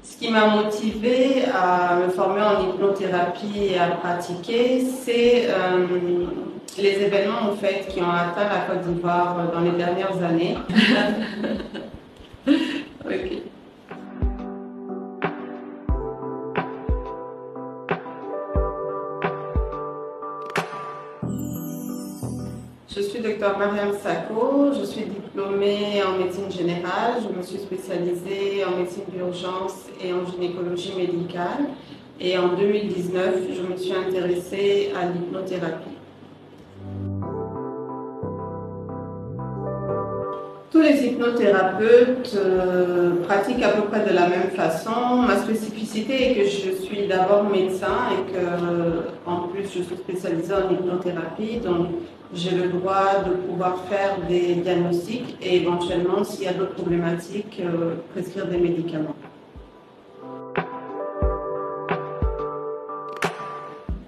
Ce qui m'a motivée à me former en hypnothérapie et à pratiquer, c'est les événements en fait, qui ont atteint la Côte d'Ivoire dans les dernières années. Okay. Je suis Dr Mariam Sako, je suis diplômée en médecine générale, je me suis spécialisée en médecine d'urgence et en gynécologie médicale et en 2019 je me suis intéressée à l'hypnothérapie. Tous les hypnothérapeutes pratiquent à peu près de la même façon. Ma spécificité est que je suis d'abord médecin et que, en plus, je suis spécialisée en hypnothérapie. Donc, j'ai le droit de pouvoir faire des diagnostics et éventuellement, s'il y a d'autres problématiques, prescrire des médicaments.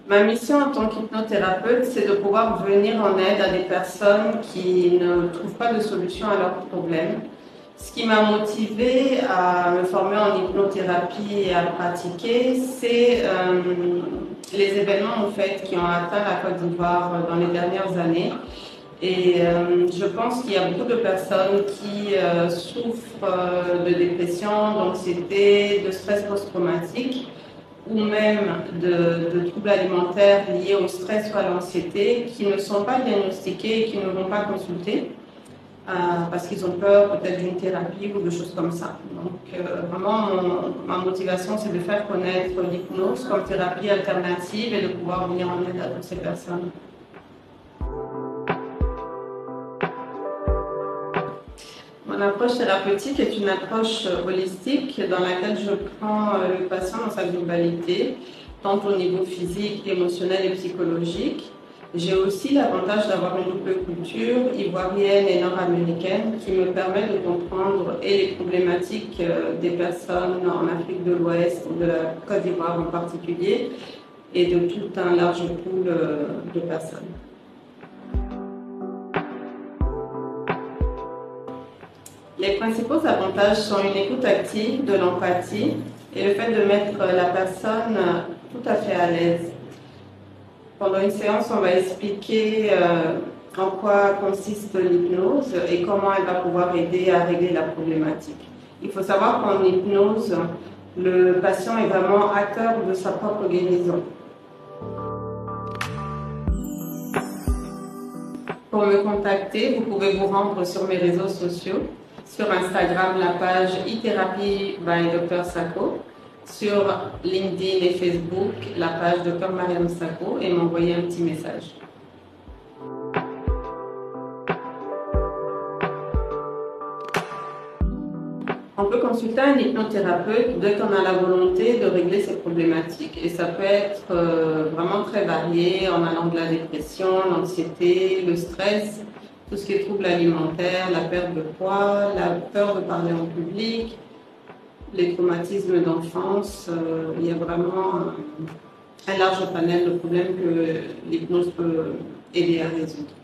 Ma mission en tant qu'hypnothérapeute, c'est de pouvoir venir en aide à des personnes qui ne trouvent pas de solution à leurs problèmes. Ce qui m'a motivée à me former en hypnothérapie et à pratiquer, c'est les événements en fait, qui ont atteint la Côte d'Ivoire dans les dernières années. Et je pense qu'il y a beaucoup de personnes qui souffrent de dépression, d'anxiété, de stress post-traumatique, ou même de troubles alimentaires liés au stress ou à l'anxiété qui ne sont pas diagnostiqués et qui ne vont pas consulter parce qu'ils ont peur peut-être d'une thérapie ou de choses comme ça. Donc vraiment, ma motivation, c'est de faire connaître l'hypnose comme thérapie alternative et de pouvoir venir en aide à toutes ces personnes. Mon approche thérapeutique est une approche holistique dans laquelle je prends le patient dans sa globalité, tant au niveau physique, émotionnel et psychologique. J'ai aussi l'avantage d'avoir une double culture ivoirienne et nord-américaine qui me permet de comprendre et les problématiques des personnes en Afrique de l'Ouest, de la Côte d'Ivoire en particulier, et de tout un large pool de personnes. Les principaux avantages sont une écoute active, de l'empathie et le fait de mettre la personne tout à fait à l'aise. Pendant une séance, on va expliquer en quoi consiste l'hypnose et comment elle va pouvoir aider à régler la problématique. Il faut savoir qu'en hypnose, le patient est vraiment acteur de sa propre guérison. Pour me contacter, vous pouvez vous rendre sur mes réseaux sociaux. Sur Instagram, la page e-Therapy by Dr Sako. Sur LinkedIn et Facebook, la page Dr Mariam Sako et m'envoyer un petit message. On peut consulter un hypnothérapeute dès qu'on a la volonté de régler ses problématiques et ça peut être vraiment très varié en allant de la dépression, l'anxiété, le stress, tout ce qui est troubles alimentaires, la perte de poids, la peur de parler en public, les traumatismes d'enfance. Il y a vraiment un large panel de problèmes que l'hypnose peut aider à résoudre.